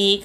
1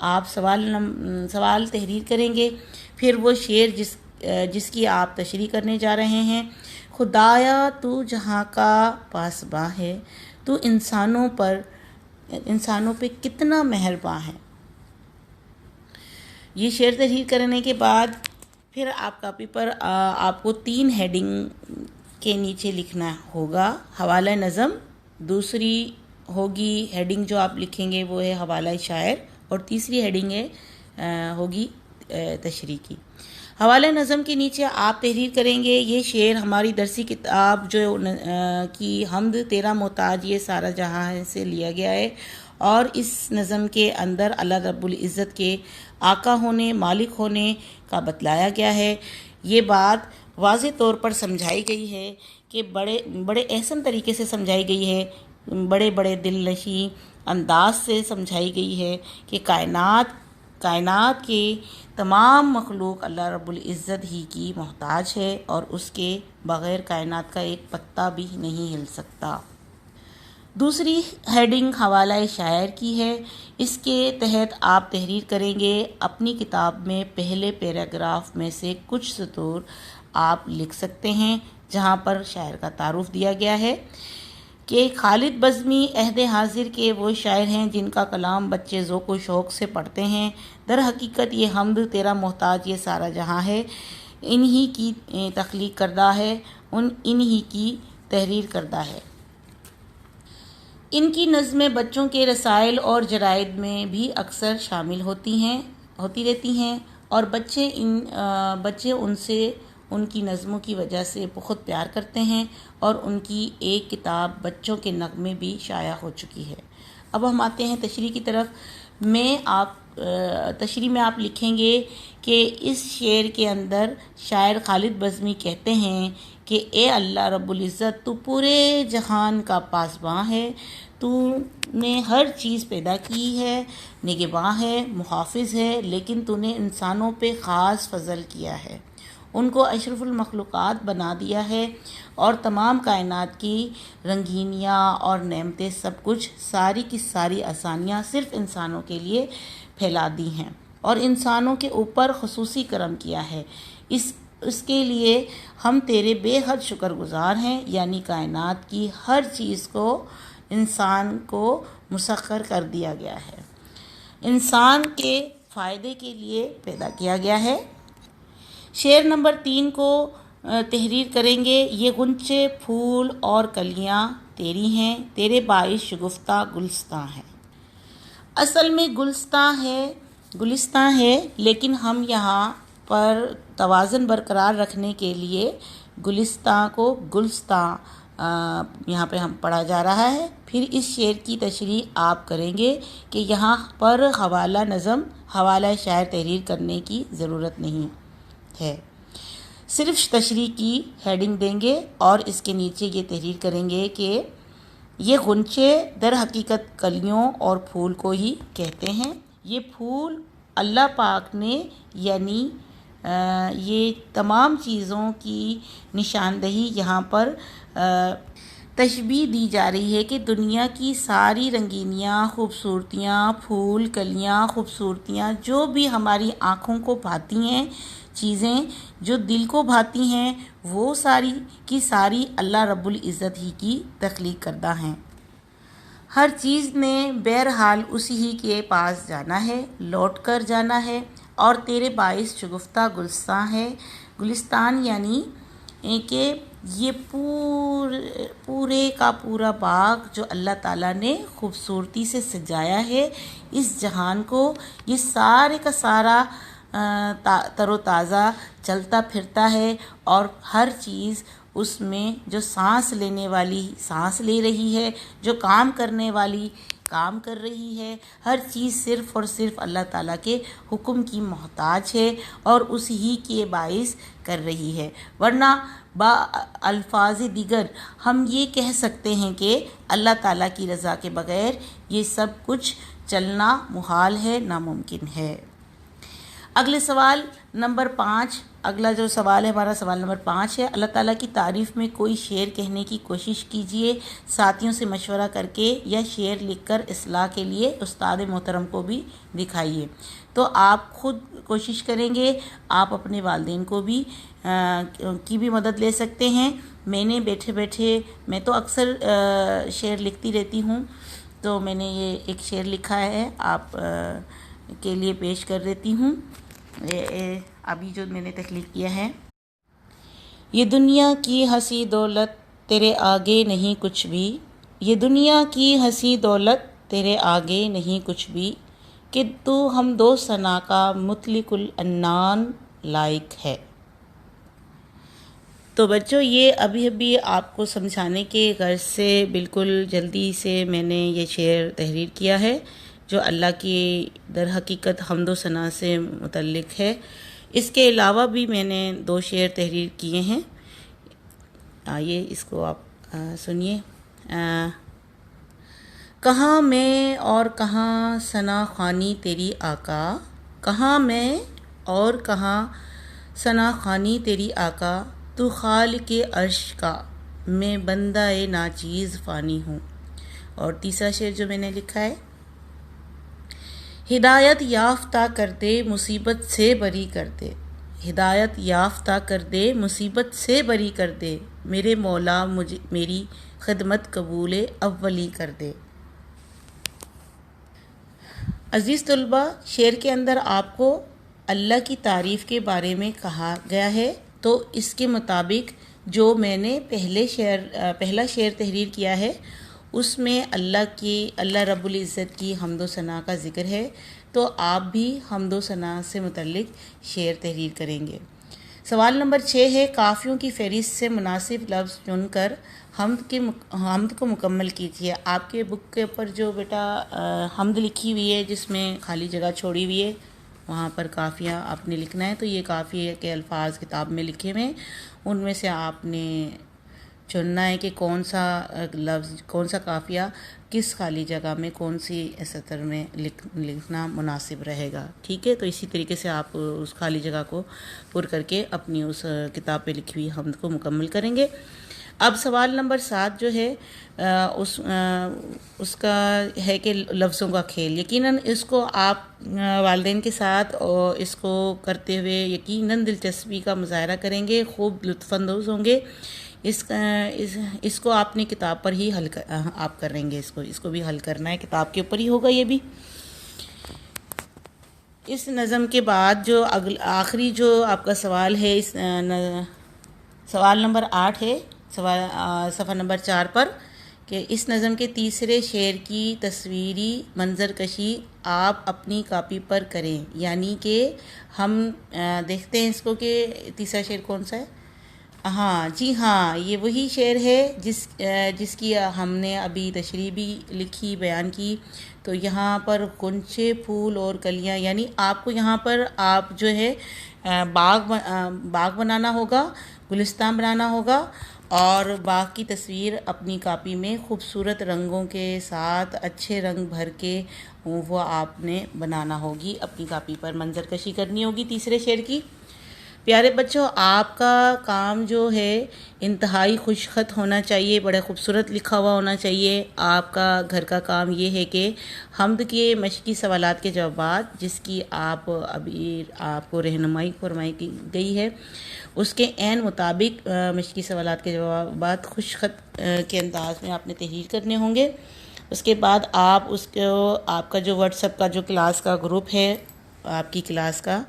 آپ سوال تحریر کریں گے، پھر وہ شعر جس کی آپ تشریح کرنے جا رہے ہیں۔ خدایا تو جہاں کا پاسباں ہے، تو انسانوں پہ کتنا مہرباں ہے۔ یہ شعر تحریر کرنے کے بعد پھر آپ کاپی پر آپ کو 3 ہیڈنگ کے نیچے لکھنا ہوگا۔ حوالہ نظم، دوسری ہوگی ہیڈنگ جو آپ لکھیں گے وہ ہے حوالہ شاعر، اور تیسری ہیڈنگ ہوگی تشریح کی۔ حوالہ نظم کے نیچے آپ تحریر کریں گے، یہ شعر ہماری درسی کتاب جو کی حمد تیرا محتاج یہ سارا جہاں ہے سے لیا گیا ہے، اور اس نظم کے اندر اللہ رب العزت کے آقا ہونے، مالک ہونے کا بتلایا گیا ہے۔ یہ بات واضح طور پر سمجھائی گئی ہے کہ بڑے احسن طریقے سے سمجھائی گئی ہے، بڑے دل نشیں انداز سے سمجھائی گئی ہے کہ کائنات کے تمام مخلوق اللہ رب العزت ہی کی محتاج ہے، اور اس کے بغیر کائنات کا ایک پتا بھی نہیں ہل سکتا۔ دوسری ہیڈنگ حوالہ شاعر کی ہے، اس کے تحت آپ تحریر کریں گے۔ اپنی کتاب میں پہلے پیراگراف میں سے کچھ سطور آپ لکھ سکتے ہیں جہاں پر شاعر کا تعارف دیا گیا ہے کہ خالد بزمی عہد حاضر کے وہ شاعر ہیں جن کا کلام بچے ذوق و شوق سے پڑھتے ہیں۔ در حقیقت یہ حمد تیرا محتاج یہ سارا جہاں ہے انہی کی تخلیق کردہ ہے، انہی کی تحریر کردہ ہے۔ ان کی نظمیں بچوں کے رسائل اور جرائد میں بھی اکثر شامل ہوتی رہتی ہیں، اور بچے ان کی نظموں کی وجہ سے بہت پیار کرتے ہیں، اور ان کی ایک کتاب بچوں کے نغمے بھی شائع ہو چکی ہے۔ اب ہم آتے ہیں تشریح کی طرف۔ تشریح میں آپ لکھیں گے کہ اس شعر کے اندر شاعر خالد بزمی کہتے ہیں کہ اے اللہ رب العزت، تو پورے جہان کا پاسباں ہے، تو نے ہر چیز پیدا کی ہے، نگہباں ہے، محافظ ہے، لیکن تو نے انسانوں پہ خاص فضل کیا ہے، ان کو اشرف المخلوقات بنا دیا ہے، اور تمام کائنات کی رنگینیاں اور نعمتیں سب کچھ ساری کی ساری آسانیاں صرف انسانوں کے لیے پھیلا دی ہیں، اور انسانوں کے اوپر خصوصی کرم کیا ہے۔ اس کے لیے ہم تیرے بے حد شکر گزار ہیں، یعنی کائنات کی ہر چیز کو انسان کو مسخر کر دیا گیا ہے، انسان کے فائدے کے لیے پیدا کیا گیا ہے۔ شعر نمبر 3 کو تحریر کریں گے۔ یہ غنچے پھول اور کلیاں تیری ہیں، تیرے باعث شگفتہ گلستاں ہیں۔ اصل میں گلستاں ہے، لیکن ہم یہاں پر توازن برقرار رکھنے کے لیے گلستاں کو گلستاں یہاں پہ ہم پڑھا جا رہا ہے۔ پھر اس شعر کی تشریح آپ کریں گے کہ یہاں پر حوالہ نظم، حوالہ شاعر تحریر کرنے کی ضرورت نہیں ہے، صرف تشریح کی ہیڈنگ دیں گے، اور اس کے نیچے یہ تحریر کریں گے کہ یہ غنچے در حقیقت کلیوں اور پھول کو ہی کہتے ہیں۔ یہ پھول اللہ پاک نے، یعنی یہ تمام چیزوں کی نشاندہی یہاں پر تشبیہ دی جا رہی ہے کہ دنیا کی ساری رنگینیاں، خوبصورتیاں، پھول، کلیاں، خوبصورتیاں جو بھی ہماری آنکھوں کو بھاتی ہیں، چیزیں جو دل کو بھاتی ہیں، وہ ساری کی ساری اللہ رب العزت ہی کی تخلیق کردہ ہیں۔ ہر چیز نے بہرحال اسی ہی کے پاس جانا ہے، لوٹ کر جانا ہے، اور تیرے باعث شگفتہ گلستان یعنی کہ یہ پورے کا پورا باغ جو اللہ تعالیٰ نے خوبصورتی سے سجایا ہے اس جہان کو، یہ سارے کا سارا تر و تازہ چلتا پھرتا ہے، اور ہر چیز اس میں جو سانس لینے والی سانس لے رہی ہے، جو کام کرنے والی کام کر رہی ہے، ہر چیز صرف اور صرف اللہ تعالیٰ کے حکم کی محتاج ہے، اور اس ہی کے باعث کر رہی ہے۔ ورنہ با الفاظ دیگر ہم یہ کہہ سکتے ہیں کہ اللہ تعالیٰ کی رضا کے بغیر یہ سب کچھ چلنا محال ہے، ناممکن ہے۔ اگلے سوال نمبر 5، اگلا جو سوال ہے ہمارا سوال نمبر 5 ہے، اللہ تعالیٰ کی تعریف میں کوئی شعر کہنے کی کوشش کیجئے، ساتھیوں سے مشورہ کر کے یا شعر لکھ کر اصلاح کے لیے استاد محترم کو بھی دکھائیے۔ تو آپ خود کوشش کریں گے، آپ اپنے والدین کو بھی کی بھی مدد لے سکتے ہیں۔ میں نے بیٹھے بیٹھے میں تو اکثر شعر لکھتی رہتی ہوں، تو میں نے یہ ایک شعر لکھا ہے، آپ کے لیے پیش کر دیتی ہوں۔ ابھی جو میں نے تخلیق کیا ہے، یہ دنیا کی ہنسی دولت تیرے آگے نہیں کچھ بھی، یہ دنیا کی ہنسی دولت تیرے آگے نہیں کچھ بھی، کہ تو ہم دو ثنا کا مطلق العنان لائق ہے۔ تو بچوں، یہ ابھی آپ کو سمجھانے کے غرض سے بالکل جلدی سے میں نے یہ شعر تحریر کیا ہے، جو اللہ کی در حقیقت حمد و ثنا سے متعلق ہے۔ اس کے علاوہ بھی میں نے 2 شعر تحریر کیے ہیں، آئیے اس کو آپ سنیے۔ کہاں میں اور کہاں ثنا خوانی تیری آقا، کہاں میں اور کہاں ثنا خوانی تیری آقا، تو خالق عرش کا میں بندہ ناچیز فانی ہوں۔ اور تیسرا شعر جو میں نے لکھا ہے، ہدایت یافتہ کر دے مصیبت سے بری کر دے، ہدایت یافتہ کر دے مصیبت سے بری کر دے، میرے مولا مجھے میری خدمت قبول اولی کر دے۔ عزیز طلبہ، شعر کے اندر آپ کو اللہ کی تعریف کے بارے میں کہا گیا ہے، تو اس کے مطابق جو میں نے پہلا شعر تحریر کیا ہے، اس میں اللہ رب العزت کی حمد و ثنا کا ذکر ہے، تو آپ بھی حمد و ثنا سے متعلق شعر تحریر کریں گے۔ سوال نمبر 6 ہے، کافیوں کی فہرست سے مناسب لفظ چن کر حمد کو مکمل کیجیے۔ آپ کے بک کے اوپر جو بیٹا حمد لکھی ہوئی ہے، جس میں خالی جگہ چھوڑی ہوئی ہے، وہاں پر قافیہ آپ نے لکھنا ہے، تو یہ قافیہ کے الفاظ کتاب میں لکھے ہوئے ہیں، ان میں سے آپ نے چننا ہے کہ کون سا لفظ، کون سا قافیہ کس خالی جگہ میں کون سی سطر میں لکھنا مناسب رہے گا، ٹھیک ہے؟ تو اسی طریقے سے آپ اس خالی جگہ کو پر کر کے اپنی اس کتاب پہ لکھی ہوئی حمد کو مکمل کریں گے۔ اب سوال نمبر 7 جو ہے اس کا ہے کہ لفظوں کا کھیل، یقیناً اس کو آپ والدین کے ساتھ اور اس کو کرتے ہوئے یقیناً دلچسپی کا مظاہرہ کریں گے، خوب لطف اندوز ہوں گے۔ اس کو آپ نے کتاب پر ہی آپ کریں گے، اس کو بھی حل کرنا ہے، کتاب کے اوپر ہی ہوگا یہ بھی۔ اس نظم کے بعد جو آخری جو آپ کا سوال ہے، سوال نمبر 8 ہے، صفحہ نمبر 4 پر، کہ اس نظم کے تیسرے شعر کی تصویری منظر کشی آپ اپنی کاپی پر کریں، یعنی کہ ہم دیکھتے ہیں اس کو کہ تیسرا شعر کون سا ہے۔ ہاں جی ہاں، یہ وہی شعر ہے جس کی ہم نے ابھی تشریح بھی لکھی، بیان کی۔ تو یہاں پر غنچے پھول اور کلیاں، یعنی آپ کو یہاں پر آپ جو ہے باغ بنانا ہوگا، گلستان بنانا ہوگا، اور باغ کی تصویر اپنی کاپی میں خوبصورت رنگوں کے ساتھ اچھے رنگ بھر کے وہ آپ نے بنانا ہوگی، اپنی کاپی پر منظر کشی کرنی ہوگی تیسرے شعر کی۔ پیارے بچوں، آپ کا کام جو ہے انتہائی خوش خط ہونا چاہیے، بڑے خوبصورت لکھا ہوا ہونا چاہیے۔ آپ کا گھر کا کام یہ ہے کہ حمد کے مشقی سوالات کے جوابات، جس کی ابھی آپ کو رہنمائی فرمائی گئی ہے، اس کے عین مطابق مشقی سوالات کے جوابات خوش خط کے انداز میں آپ نے تحریر کرنے ہوں گے۔ اس کے بعد آپ کا جو واٹس ایپ کا جو کلاس کا گروپ ہے، آپ کی کلاس کا،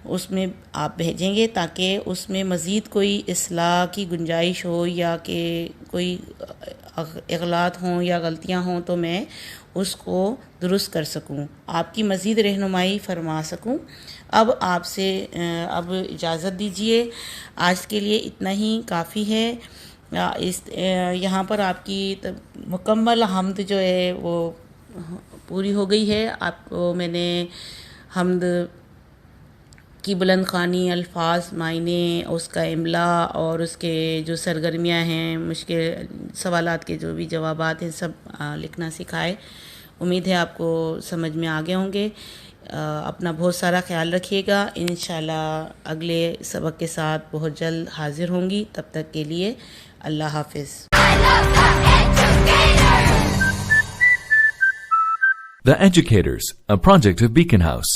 اس میں آپ بھیجیں گے، تاکہ اس میں مزید کوئی اصلاح کی گنجائش ہو یا کہ کوئی اغلاط ہوں یا غلطیاں ہوں، تو میں اس کو درست کر سکوں، آپ کی مزید رہنمائی فرما سکوں۔ اب آپ سے اجازت دیجیے، آج کے لیے اتنا ہی کافی ہے۔ یہاں پر آپ کی مکمل حمد جو ہے وہ پوری ہو گئی ہے۔ آپ کو میں نے حمد کی بلند خوانی، الفاظ، معنی، اس کا املا اور اس کے جو سرگرمیاں ہیں، مشکل سوالات کے جو بھی جوابات ہیں، سب لکھنا سکھائے۔ امید ہے آپ کو سمجھ میں آ گئے ہوں گے۔ اپنا بہت سارا خیال رکھیے گا. انشاءاللہ اگلے سبق کے ساتھ بہت جلد حاضر ہوں گی. تب تک کے لیے اللہ حافظ. The Educators, a project of Beacon House.